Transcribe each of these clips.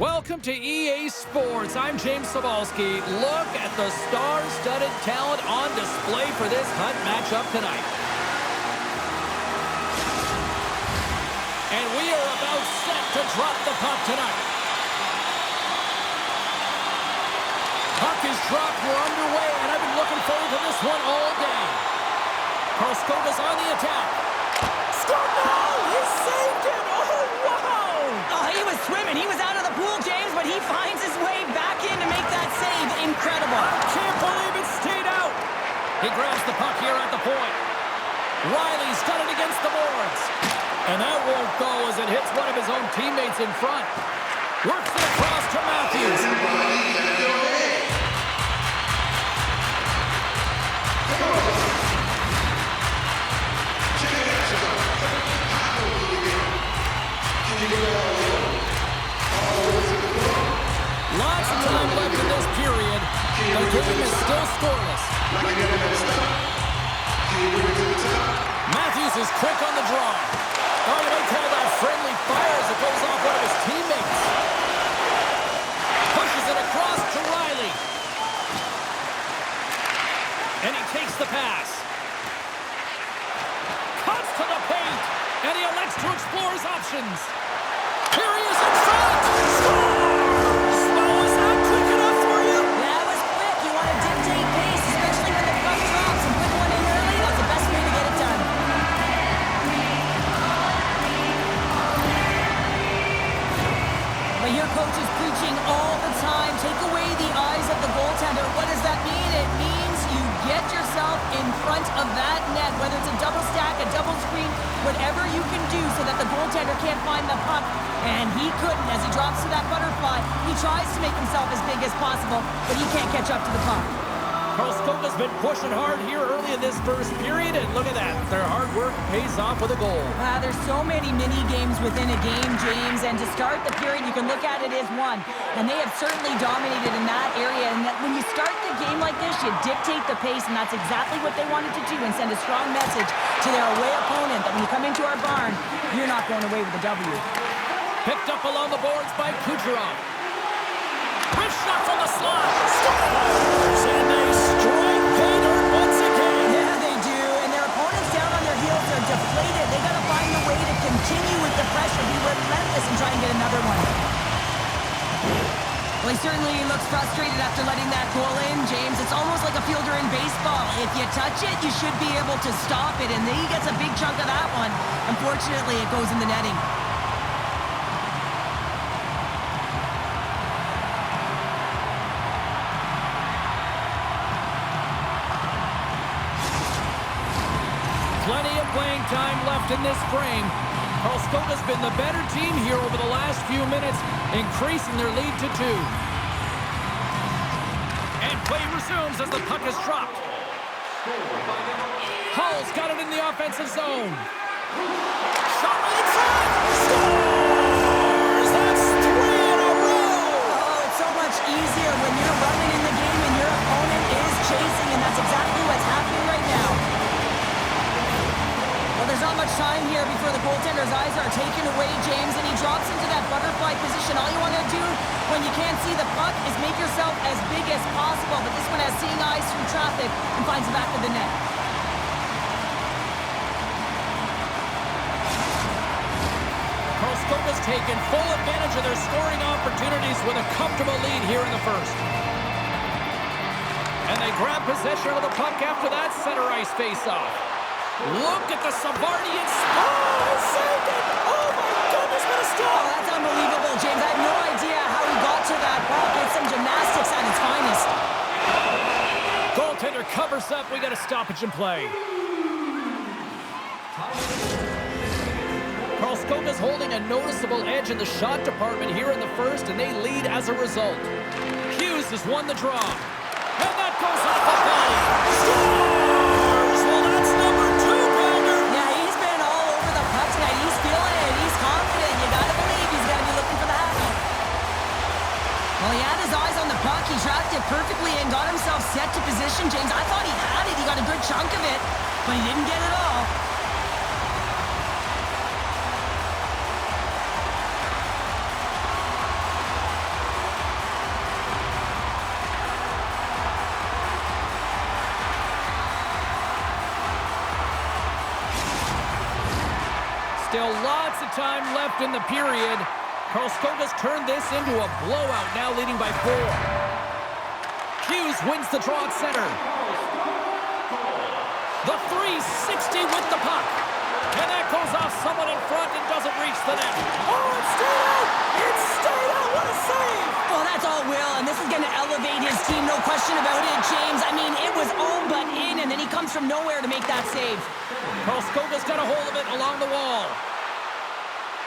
Welcome to EA Sports. I'm James Cebulski. Look at the star-studded talent on display for this Hunt matchup tonight. And we are about set to drop the puck tonight. Puck is dropped. We're underway, and I've been looking forward to this one all day. Karlskoga's on the attack. Score! No! He saved it! Oh, wow! Oh, he was swimming. He was out of the pool, James, but he finds his way back in to make that save. Incredible. Can't believe it stayed out. He grabs the puck here at the point. Riley's got it against the boards. And that won't go as it hits one of his own teammates in front. Works it across to Matthews. Lots of time left in this period. The game is still scoreless. Matthews is quick on the draw. Oh, you might call that friendly fire as it goes off one of his teammates. Pushes it across to Riley. And he takes the pass. Cuts to the paint. And he elects to explore his options. Here he is in front. Scores! Oh, is that quick enough for you? That was quick. You want to dictate pace, especially when the puck drops, and put one in early. That's the best way to get it done. But your coach is preaching all the time. Take away the eyes of the goaltender. What does that mean? It means you get yourself in front of that net, whether it's a double stack, a double screen, whatever you can do so that the goaltender can't find the puck. And he couldn't as he drops to that butterfly. He tries to make himself as big as possible, but he can't catch up to the puck. Karlskoga's been pushing hard here early in this first period, and look at that. Their hard work pays off with a goal. There's so many mini-games within a game, James, and to start the period, you can look at it as one. And they have certainly dominated in that area, and that when you start the game like this, you dictate the pace, and that's exactly what they wanted to do and send a strong message to their away opponent that when you come into our barn, you're not going away with a W. Picked up along the boards by Kucherov. Quick shot from the slot. Scores! And they strike pay dirt once again. Yeah, they do. And their opponents down on their heels are deflated. They got to find a way to continue with the pressure, be relentless, and try and get another one. Well, he certainly looks frustrated after letting that goal in, James. It's almost like a fielder in baseball. If you touch it, you should be able to stop it. And he gets a big chunk of that one. Unfortunately, it goes in the netting. Plenty of playing time left in this frame. Karlskoga's been the better team here over the last few minutes, increasing their lead to 2. And play resumes as the puck is dropped. Hull's got it in the offensive zone. Shot right in front! Scores! That's 3 in a row! Oh, it's so much easier when you're running in the game and your opponent is chasing, and that's exactly what's happening right now. Well, there's not much time here before the goaltender's eyes are taken away, James, and he drops into that butterfly position. All you want to do when you can't see the puck is make yourself as big as possible, but this one has seeing eyes through traffic and finds the back of the net. Karlskoga's taken full advantage of their scoring opportunities with a comfortable lead here in the first. And they grab possession of the puck after that center ice face-off. Look at the Savardian spot! Saved it! Oh my goodness, what a stop! Oh, that's unbelievable, James. I have no idea how he got to that puck. It's some gymnastics at its finest. Goaltender covers up. We got a stoppage in play. Karlskoga's holding a noticeable edge in the shot department here in the first, and they lead as a result. Hughes has won the draw. And that goes off the body. Scores! Well, that's number 2, Pounder. Yeah, he's been all over the puck tonight. He's feeling it. He's confident. You gotta believe he's gotta be looking for the happy. Well, he had his eyes on the puck. He tracked it perfectly and got himself set to position, James. I thought he had it. He got a good chunk of it, but he didn't get it all. Still lots of time left in the period. Karlskoga's turned this into a blowout, now leading by 4. Hughes wins the draw at center. The 360 with the puck. And that goes off someone in front and doesn't reach the net. Oh, it's stayed out! It's stayed out! What a save! Well, that's all Will, and this is going to elevate his team, no question about it, James. I mean, it was all but in, and then he comes from nowhere to make that save. Karlskoga's got a hold of it along the wall.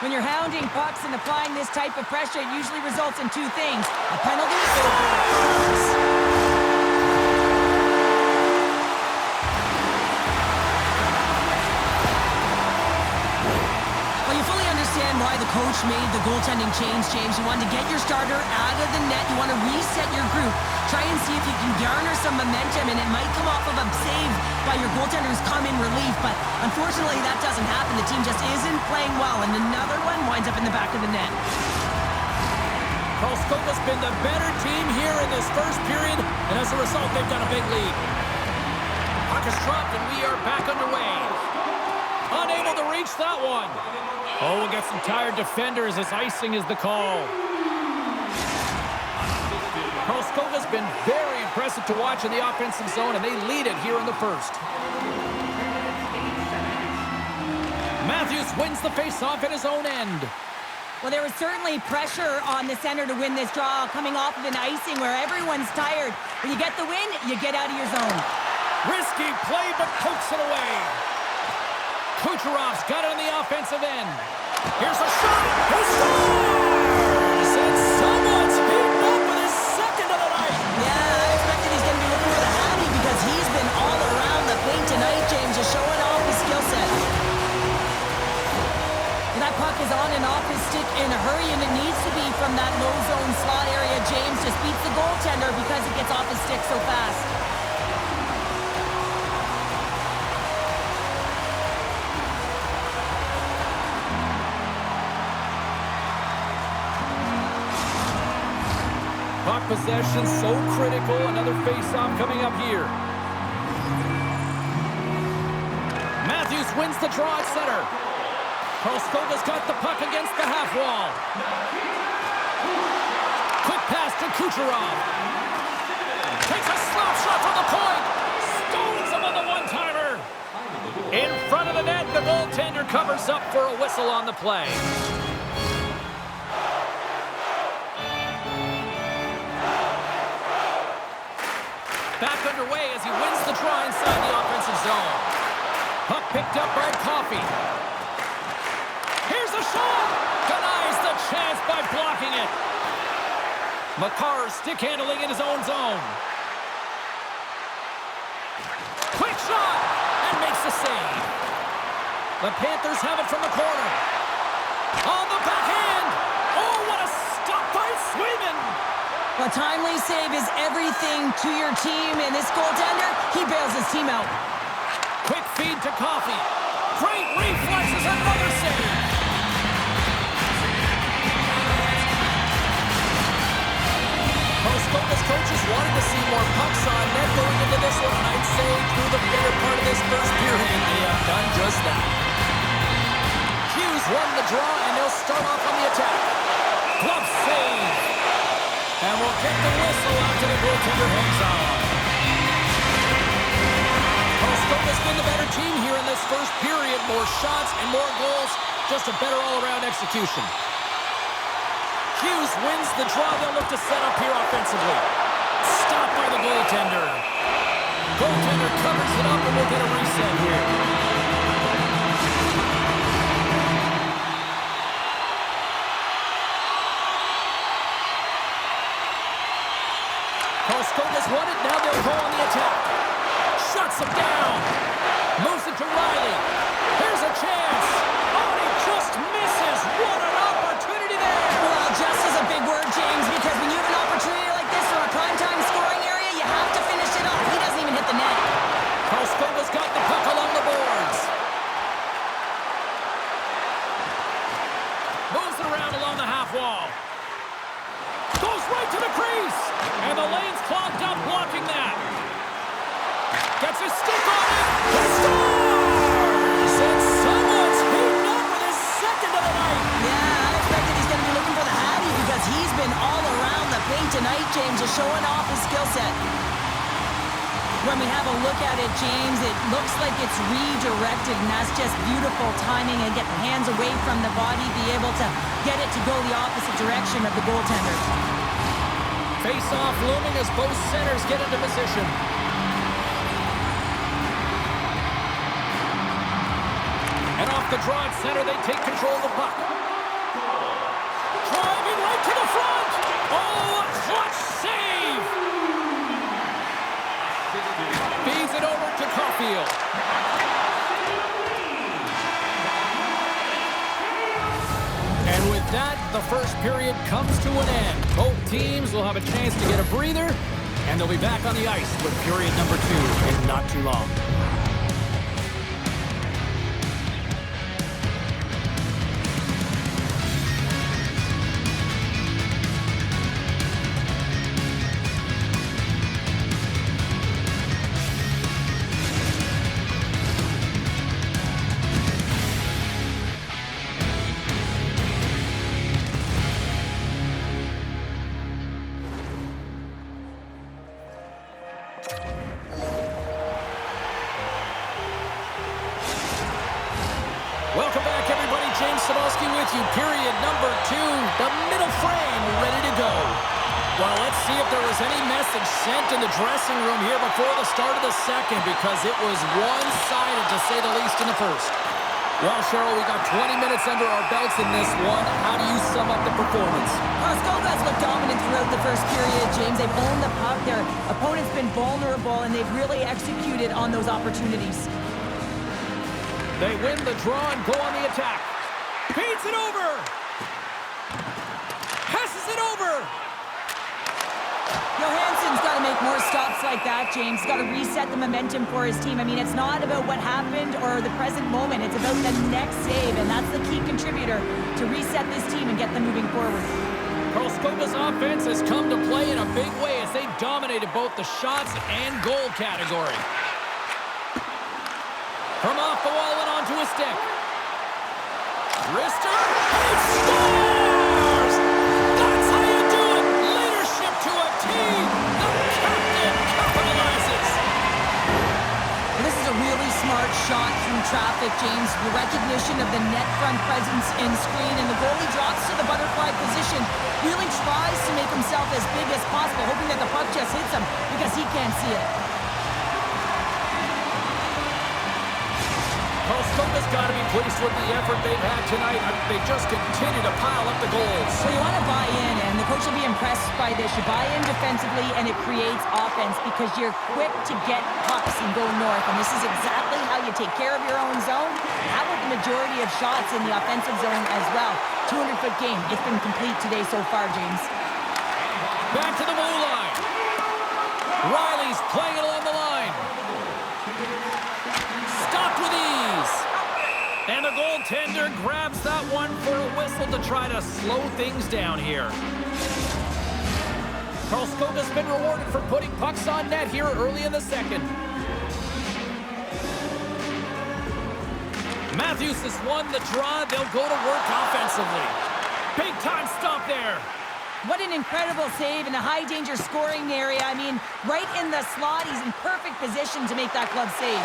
When you're hounding pucks and applying this type of pressure, it usually results in 2 things. A penalty or... why the coach made the goaltending change, James. You want to get your starter out of the net. You want to reset your group. Try and see if you can garner some momentum, and it might come off of a save by your goaltender who's come in relief, but unfortunately that doesn't happen. The team just isn't playing well, and another one winds up in the back of the net. Karlskoga's been the better team here in this first period, and as a result, they've got a big lead. Puck is dropped, and we are back underway. Unable to reach that one. Oh, we'll get some tired defenders as icing is the call. Karlskoga's been very impressive to watch in the offensive zone, and they lead it here in the first. Matthews wins the face-off at his own end. Well, there was certainly pressure on the center to win this draw, coming off of an icing where everyone's tired. When you get the win, you get out of your zone. Risky play, but pokes it away. Kucherov's got it on the offensive end. Here's a shot. He scores! And someone's beaten up with his second of the night. Yeah, I expected he's going to be looking for the hattie because he's been all around the paint tonight, James, just showing off his skill set. And that puck is on and off his stick in a hurry, and it needs to be from that low zone slot area. James just beats the goaltender because it gets off his stick so fast. Puck possession so critical. Another face-off coming up here. Matthews wins the draw at center. Karlskoga's got the puck against the half wall. Quick pass to Kucherov. Takes a slap shot from the point. Stones him on the one-timer. In front of the net, the goaltender covers up for a whistle on the play. Back underway as he wins the draw inside the offensive zone. Puck picked up by Coffey. Here's a shot! Denies the chance by blocking it. Makar stick handling in his own zone. Quick shot! And makes the save. The Panthers have it from the corner. On the backhand! Oh, what a stop by Swayman! A timely save is everything to your team, and this goaltender, he bails his team out. Quick feed to Coffey. Great reflexes, another save. Karlskoga's coaches wanted to see more pucks on net going into this one, and I'd say through the better part of this first period, they have done just that. Hughes won the draw, and they'll start off on the attack. Glove save. And we'll get the whistle after the goaltender hangs on. Karlskoga's been the better team here in this first period. More shots and more goals. Just a better all-around execution. Hughes wins the draw. They'll look to set up here offensively. Stopped by the goaltender. Goaltender covers it up, and we'll get a reset here. Karlskoga's won it, now they'll go on the attack. Shuts him down. Moves it to Riley. Here's a chance. Oh, he just misses. What an opportunity there. Well, just is a big word, James, because when you have an opportunity like this or a primetime scoring area, you have to finish it off. He doesn't even hit the net. Karlskoga's got the puck along the boards. Moves it around along the half wall. Goes right to the crease. And the lane's clogged up, blocking that. Gets his stick on it. He scores! And someone's heating up with his When we have a look at it, James, it looks like it's redirected, and that's just beautiful timing and get the hands away from the body, be able to get it to go the opposite direction of the goaltender. Face-off looming as both centers get into position. And off the draw at center, they take control of the puck. Driving right to the front! Oh, a clutch save! Feeds it over to Caulfield. And with that, the first period comes to an end. Both teams will have a chance to get a breather, and they'll be back on the ice with period number 2 in not too long. Welcome back, everybody. James Cebulski with you. Period number 2. The middle frame ready to go. Well, let's see if there was any message sent in the dressing room here before the start of the second, because it was one-sided, to say the least, in the first. Well, Cheryl, we got 20 minutes under our belts in this one. How do you sum up the performance? Karlskoga's looked dominant throughout the first period, James. They've owned the puck. Their opponent's been vulnerable, and they've really executed on those opportunities. They win the draw and go on the attack. Feeds it over. Passes it over. Johansson's got to make more stops like that, James. He's got to reset the momentum for his team. I mean, it's not about what happened or the present moment. It's about the next save, and that's the key contributor to reset this team and get them moving forward. Karlskoga's offense has come to play in a big way as they dominated both the shots and goal category. From off the wall and onto a stick. Wrister, he scores! That's how you do it! Leadership to a team! The captain capitalizes! This is a really smart shot through traffic, James. The recognition of the net front presence in screen, and the goalie drops to the butterfly position. Really tries to make himself as big as possible, hoping that the puck just hits him because he can't see it. Karlskoga's got to be pleased with the effort they've had tonight. They just continue to pile up the goals. So you want to buy in, and the coach will be impressed by this. You buy in defensively, and it creates offense because you're quick to get pucks and go north. And this is exactly how you take care of your own zone. How about the majority of shots in the offensive zone as well? 200-foot game. It's been complete today so far, James. Back to the blue line. Riley's playing it along the line. Stopped with ease. And the goaltender grabs that one for a whistle to try to slow things down here. Karlskoga's been rewarded for putting pucks on net here early in the second. Matthews has won the draw. They'll go to work offensively. Big time stop there. What an incredible save in a high-danger scoring area. I mean, right in the slot. He's in perfect position to make that glove save.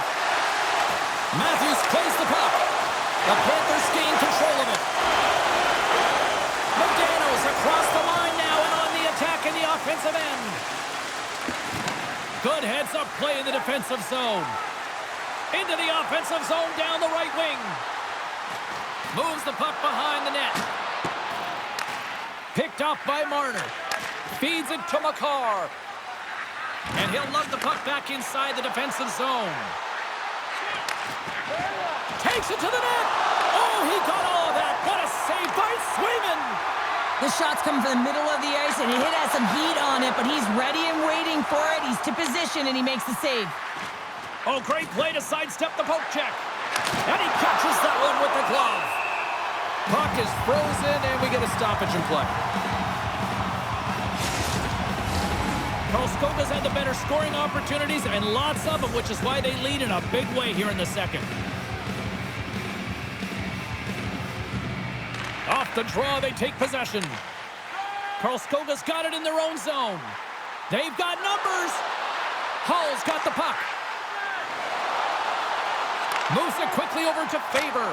Matthews plays the puck. The Panthers gain control of it. Modano's across the line now and on the attack in the offensive end. Good heads-up play in the defensive zone. Into the offensive zone down the right wing. Moves the puck behind the net. Picked off by Marner. Feeds it to Makar. And he'll lug the puck back inside the defensive zone. Takes it to the net. Oh, he got all of that. What a save by Swayman. The shot's coming from the middle of the ice, and he has some heat on it, but he's ready and waiting for it. He's to position, and he makes the save. Oh, great play to sidestep the poke check. And he catches that one with the glove. Puck is frozen, and we get a stoppage in play. Karlskoga's had the better scoring opportunities, and lots of them, which is why they lead in a big way here in the second. Off the draw, they take possession. Karlskoga's got it in their own zone. They've got numbers. Hall's got the puck. Moves it quickly over to Faber.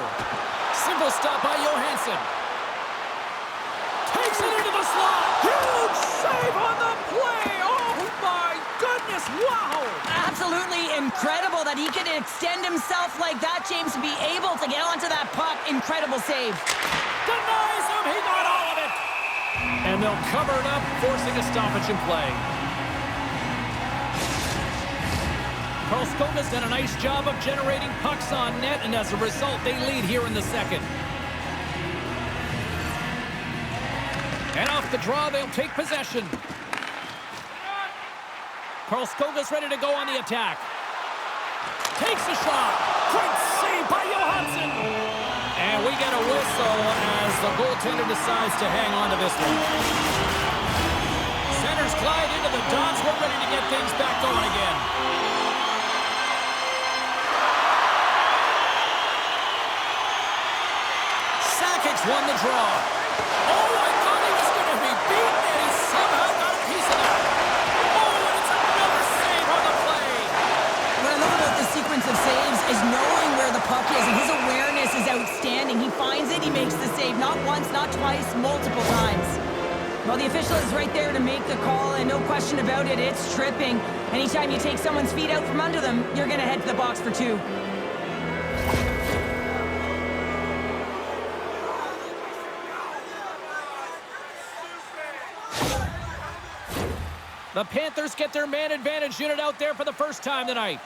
Single stop by Johansson. Takes it into the slot. Huge save on the play. Oh, my goodness. Wow. Absolutely incredible that he could extend himself like that, James, to be able to get onto that puck. Incredible save. Denies him. He got all of it. And they'll cover it up, forcing a stoppage in play. Karlskoga's done a nice job of generating pucks on net, and as a result, they lead here in the second. And off the draw, they'll take possession. Karlskoga's ready to go on the attack. Takes a shot. Great save by Johansson. And we get a whistle as the goaltender decides to hang on to this one. Centers glide into the dots. We're ready to get things back going again. Won the draw. Oh, I thought he was going to be beaten, and he somehow got a piece of that. Oh, and it's another save on the play. What I love about the sequence of saves is knowing where the puck is, and his awareness is outstanding. He finds it, he makes the save, not once, not twice, multiple times. Well, the official is right there to make the call, and no question about it, it's tripping. Anytime you take someone's feet out from under them, you're going to head to the box for two. The Panthers get their man advantage unit out there for the first time tonight.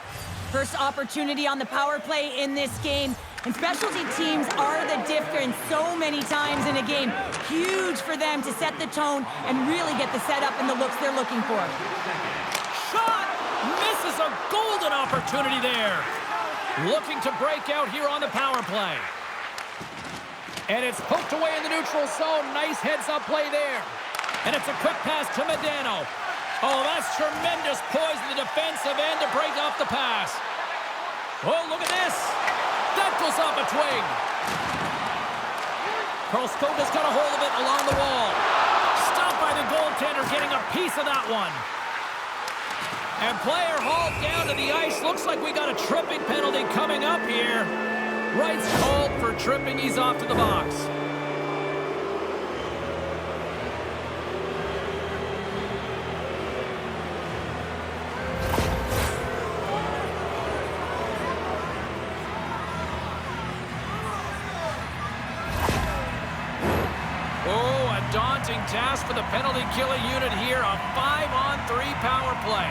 First opportunity on the power play in this game. And specialty teams are the difference so many times in a game. Huge for them to set the tone and really get the setup and the looks they're looking for. Shot! Misses a golden opportunity there. Looking to break out here on the power play. And it's poked away in the neutral zone. Nice heads-up play there. And it's a quick pass to Medano. Oh, that's tremendous poise in the defensive end to break off the pass. Oh, look at this. That goes off a twig. Karlskoga's got a hold of it along the wall. Stopped by the goaltender, getting a piece of that one. And player hauled down to the ice. Looks like we got a tripping penalty coming up here. Right's called for tripping. He's off to the box. Daunting task for the penalty-killing unit here. A 5-on-3 power play.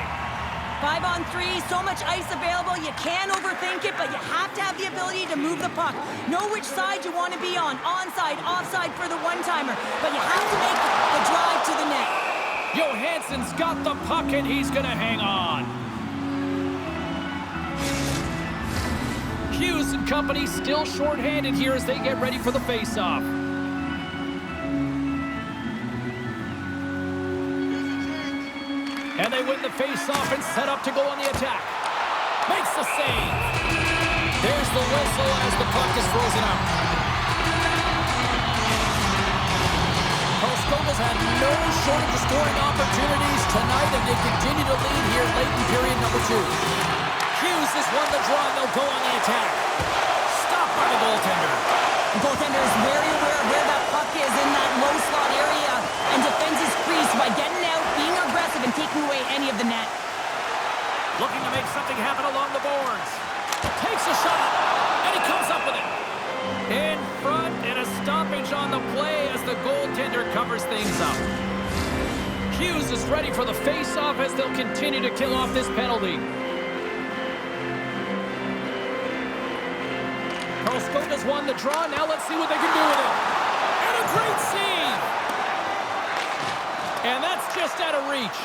5-on-3, so much ice available, you can't overthink it, but you have to have the ability to move the puck. Know which side you want to be on, onside, offside for the one-timer, but you have to make the drive to the net. Johansson's got the puck, and he's going to hang on. Hughes and company still shorthanded here as they get ready for the face-off. And they win the face-off and set up to go on the attack. Makes the save. There's the whistle as the puck is frozen up. Karlskoga's had no shortage of scoring opportunities tonight, and they continue to lead here late in period number 2. Hughes has won the draw, and they'll go on the attack. Stopped by the goaltender. The goaltender is very aware of where that puck is in that low slot area and defends his crease by getting out, being aggressive, and taking away any of the net. Looking to make something happen along the boards. Takes a shot, and he comes up with it. In front, and a stoppage on the play as the goaltender covers things up. Hughes is ready for the face-off as they'll continue to kill off this penalty. Karlskoga's won the draw. Now let's see what they can do with it. And a great save. And that's just out of reach.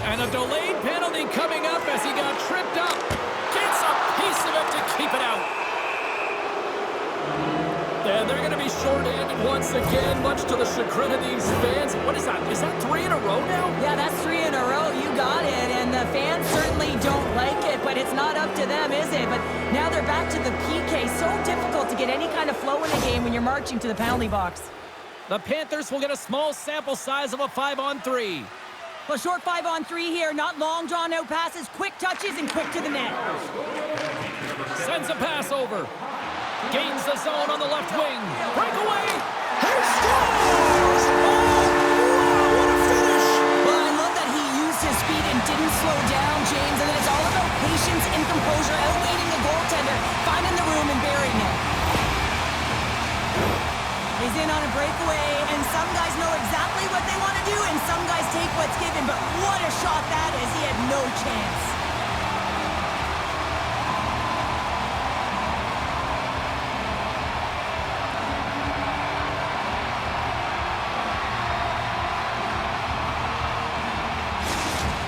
And a delayed penalty coming up as he got tripped up. Gets a piece of it to keep it out. And they're going to be short-handed once again, much to the chagrin of these fans. What is that? Is that 3 in a row now? Yeah, that's 3 in a row. You got it. And the fans certainly don't like it, but it's not up to them, is it? But now they're back to the PK. So difficult to get any kind of flow in a game when you're marching to the penalty box. The Panthers will get a small sample size of a 5-on-3. Well, short 5-on-3 here. Not long drawn-out passes, quick touches, and quick to the net. Sends a pass over. Gains the zone on the left wing. Breakaway. He scores! Oh, wow, what a finish! Well, I love that he used his speed and didn't slow down, James. And then it's all about patience and composure, outweighing the goaltender, finding the room and burying it. He's in on a breakaway, and some guys know exactly what they want to do, and some guys take what's given. But what a shot that is. He had no chance.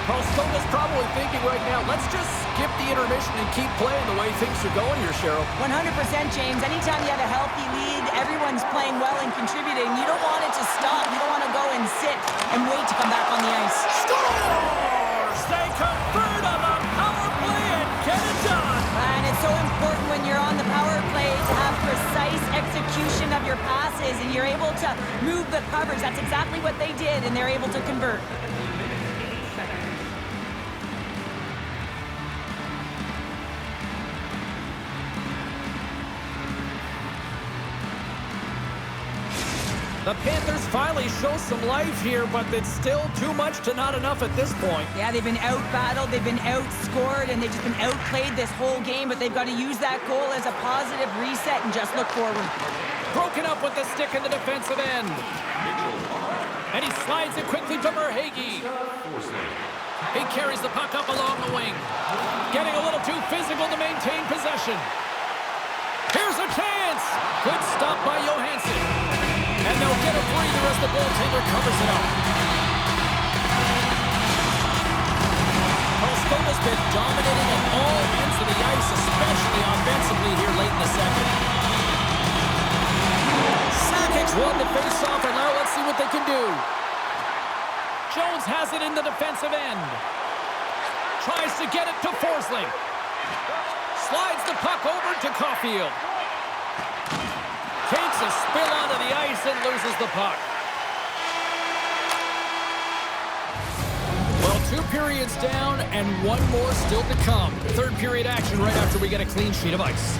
Karlskoga's probably thinking right now, let's just skip the intermission and keep playing the way things are going here, Cheryl. 100%, James. Anytime you have a healthy lead, everyone's playing well and contributing. You don't want it to stop. You don't want to go and sit and wait to come back on the ice. Scores! They convert on the power play and get it done! And it's so important when you're on the power play to have precise execution of your passes, and you're able to move the coverage. That's exactly what they did, and they're able to convert. The Panthers finally show some life here, but it's still too much to not enough at this point. Yeah, they've been out-battled, they've been outscored, and they've just been outplayed this whole game, but they've got to use that goal as a positive reset and just look forward. Broken up with the stick in the defensive end. And he slides it quickly to Verhaeghe. He carries the puck up along the wing. Getting a little too physical to maintain possession. Here's a chance! Good stop by Johansson. And they'll get a breather as the goaltender covers it up. Karlskoga's been dominating at all ends of the ice, especially offensively here late in the second. Sakic won the face-off, and now let's see what they can do. Jones has it in the defensive end. Tries to get it to Forsling. Slides the puck over to Caulfield. Takes a spill onto the ice and loses the puck. Well, 2 periods down and 1 more still to come. Third period action right after we get a clean sheet of ice.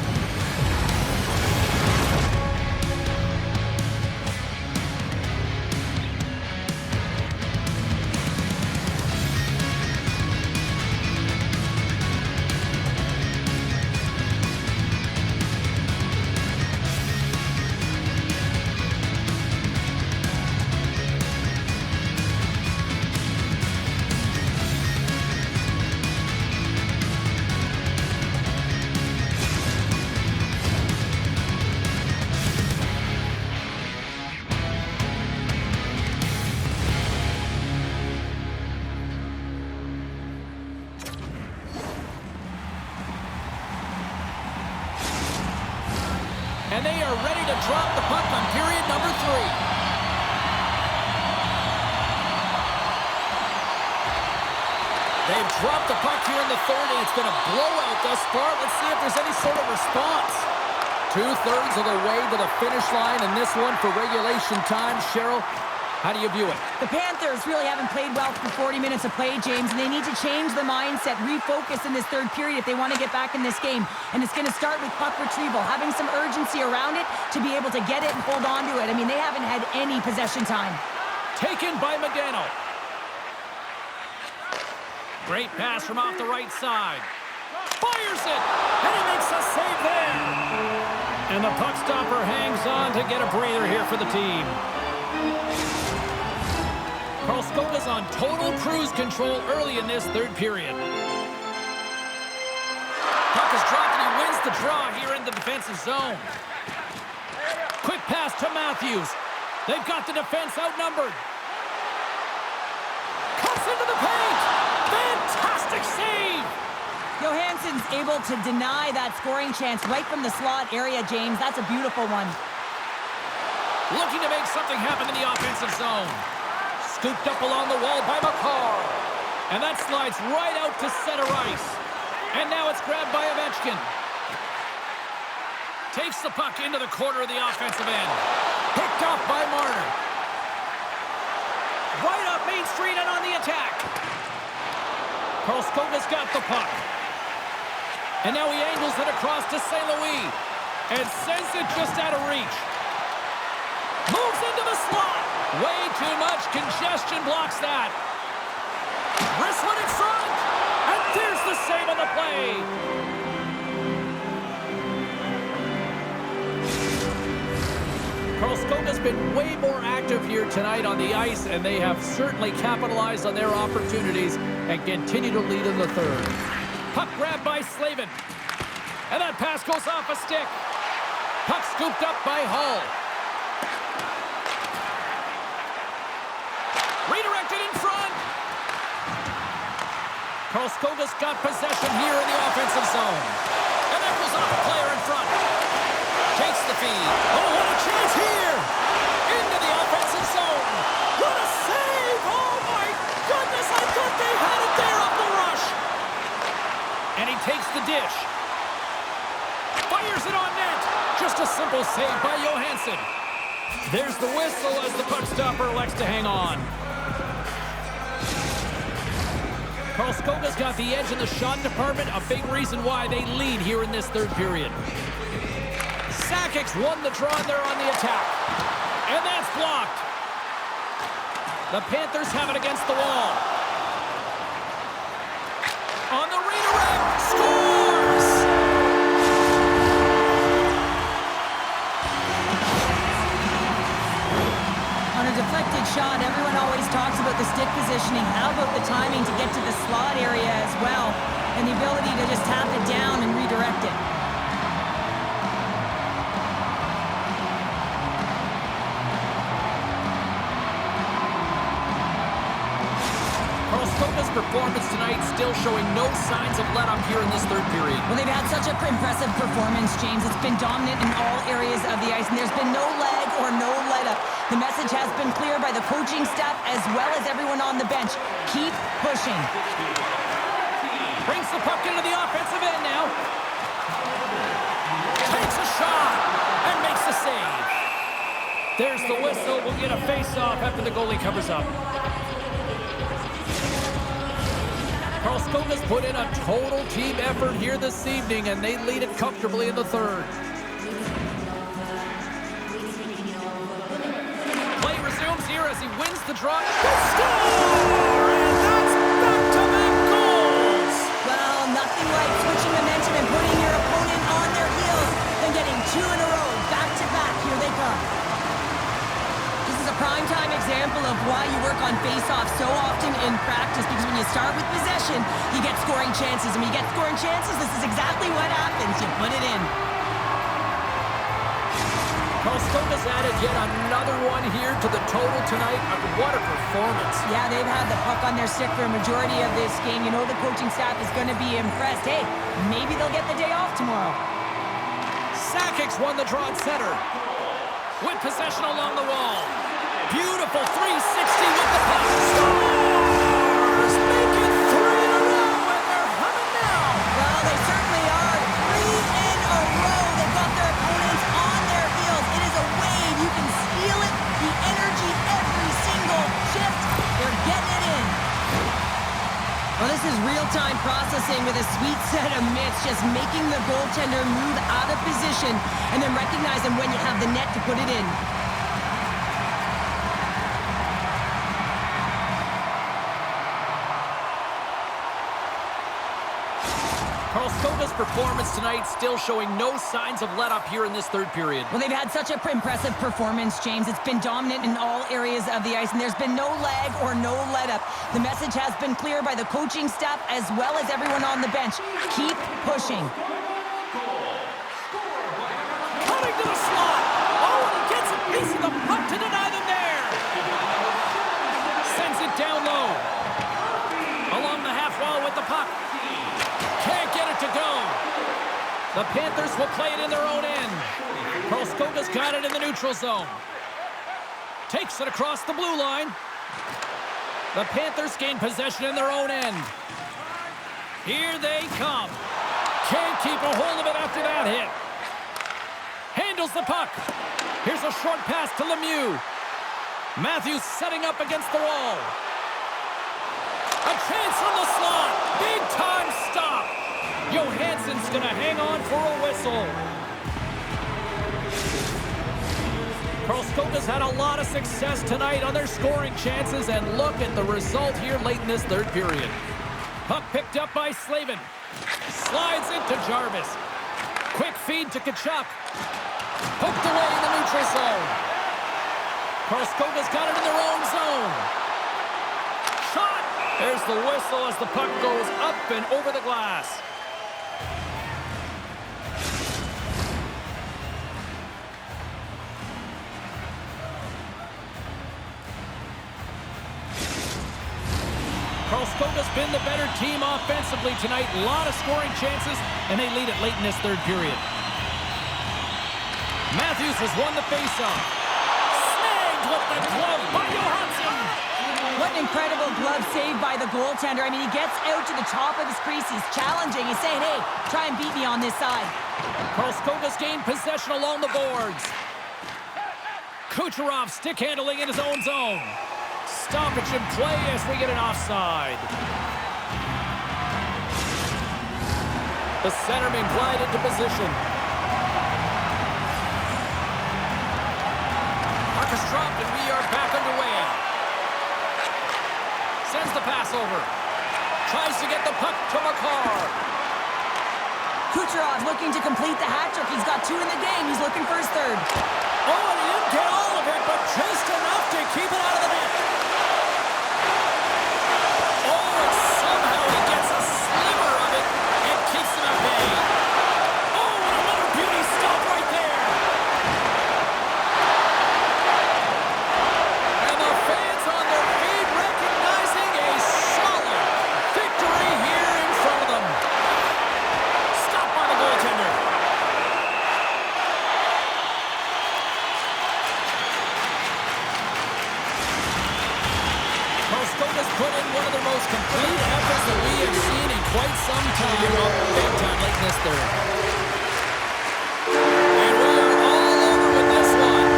And they are ready to drop the puck on period number 3. They've dropped the puck here in the third, and it's been a blowout thus far. Let's see if there's any sort of response. 2/3 of the way to the finish line in this one for regulation time. Cheryl, how do you view it? The Panthers really haven't played well for 40 minutes of play, James, and they need to change the mindset, refocus in this third period if they want to get back in this game. And it's going to start with puck retrieval, having some urgency around it to be able to get it and hold on to it. I mean, they haven't had any possession time. Taken by Modano. Great pass from off the right side. Fires it, and he makes a save there. And the puck stopper hangs on to get a breather here for the team. Karlskoga's on total cruise control early in this third period. Puck is dropped and he wins the draw here in the defensive zone. Quick pass to Matthews. They've got the defense outnumbered. Cuts into the paint. Fantastic save. Johansson's able to deny that scoring chance right from the slot area, James. That's a beautiful one. Looking to make something happen in the offensive zone. Scooped up along the wall by McCarr. And that slides right out to center ice. And now it's grabbed by Ovechkin. Takes the puck into the corner of the offensive end. Picked off by Marner. Right up, Main Street and on the attack. Karlskoga's got the puck. And now he angles it across to St. Louis. And sends it just out of reach. Moves into the slot. Way too much congestion blocks that. Wrestling in front. And there's the save on the play. Karlskoga's been way more active here tonight on the ice, and they have certainly capitalized on their opportunities and continue to lead in the third. Puck grabbed by Slavin. And that pass goes off a stick. Puck scooped up by Hull. Redirected in front. Karlskoga's got possession here in the offensive zone. And that goes off a player in front. Takes the feed. Oh, what a chance here! Into the offensive zone. What a save! Oh, my goodness, I thought they had it there up the rush. And he takes the dish. Fires it on net. Just a simple save by Johansson. There's the whistle as the puck stopper elects to hang on. Karlskoga's got the edge in the shot department, a big reason why they lead here in this third period. Sakic's won the draw there on the attack. And that's blocked. The Panthers have it against the wall. On the redirect, scores! On a deflected shot, everyone always talks about the stick positioning. How about the timing to get to the slot area as well? And the ability to just tap it down and redirect it. Karlskoga's performance tonight still showing no signs of let-up here in this third period. Well, they've had such an impressive performance, James. It's been dominant in all areas of the ice, and there's been no lag or no let-up. The message has been clear by the coaching staff as well as everyone on the bench. Keep pushing. Brings the puck into the offensive end now. Takes a shot and makes the save. There's the whistle. We'll get a face-off after the goalie covers up. Karlskoga's put in a total team effort here this evening, and they lead it comfortably in the third. Play resumes here as he wins the draw. Score! And that's back-to-back goals! Well, nothing like switching momentum and putting your opponent on their heels, then getting two in a row, back-to-back. Here they come. This is a prime-time example of why you work on face-offs so often in practice, because when you start with possession, you get scoring chances. And when you get scoring chances, this is exactly what happens. You put it in. Karlskoga's added yet another one here to the total tonight. What a performance. Yeah, they've had the puck on their stick for a majority of this game. You know the coaching staff is going to be impressed. Hey, maybe they'll get the day off tomorrow. Sakic's won the draw at center. With possession along the wall. Beautiful 360 with the puck. Scores! Make it 3 in a row, and they're humming now. Well, they certainly are. 3 in a row. They've got their opponents on their heels. It is a wave. You can feel it. The energy every single shift. They're getting it in. Well, this is real-time processing with a sweet set of mitts, just making the goaltender move out of position and then recognizing when you have the net to put it in. Karlskoga's performance tonight still showing no signs of let-up here in this third period. Well, they've had such an impressive performance, James. It's been dominant in all areas of the ice, and there's been no lag or no let-up. The message has been clear by the coaching staff as well as everyone on the bench. Keep pushing. Coming to the slot. Oh, and he gets a piece of the puck to deny them there. Sends it down low. Along the half wall with the puck. Can't get it to go. The Panthers will play it in their own end. Karlskoga's got it in the neutral zone. Takes it across the blue line. The Panthers gain possession in their own end. Here they come. Can't keep a hold of it after that hit. Handles the puck. Here's a short pass to Lemieux. Matthews setting up against the wall. A chance from the slot. Big time stop. Johansson's going to hang on for a whistle. Karlskoga's had a lot of success tonight on their scoring chances, and look at the result here late in this third period. Puck picked up by Slavin. Slides into Jarvis. Quick feed to Tkachuk. Poked away in the neutral zone. Karlskoga's got it in their own zone. Shot! There's the whistle as the puck goes up and over the glass. Karlskoga's been the better team offensively tonight. A lot of scoring chances, and they lead it late in this third period. Matthews has won the faceoff. Snagged with the glove by Johansson. What an incredible glove save by the goaltender. I mean, he gets out to the top of his crease. He's challenging. He's saying, hey, try and beat me on this side. Karlskoga's gained possession along the boards. Kucherov stick handling in his own zone. Stoppage in play as we get an offside. The centerman glide into position. Puck is dropped and we are back underway. Sends the pass over. Tries to get the puck to Makar. Kucherov looking to complete the hat trick. He's got 2 in the game. He's looking for his third. Oh, and he didn't get all of it, but just enough to keep it out of the net. Put in one of the most complete efforts that we have seen in quite some time. Big time late in this third. And we are all over with this one.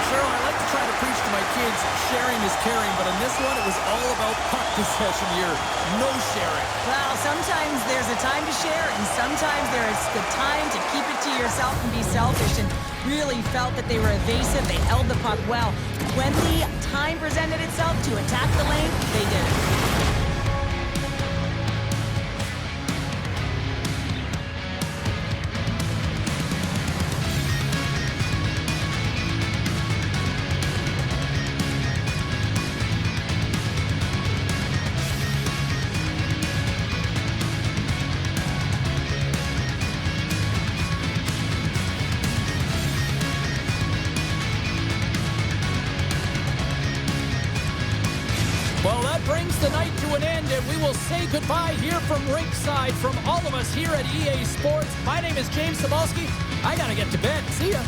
Cheryl, I like to try to preach to my kids, sharing is caring, but in this one, it was all about puck possession here. No sharing. Well, sometimes there's a time to share, and sometimes there's the time to keep it to yourself and be selfish, and really felt that they were evasive. They held the puck well. When the time presented itself to attack the lane, they did it. Well, that brings the night to an end, and we will say goodbye here from ringside. From all of us here at EA Sports, my name is James Cebulski. I gotta get to bed. See ya.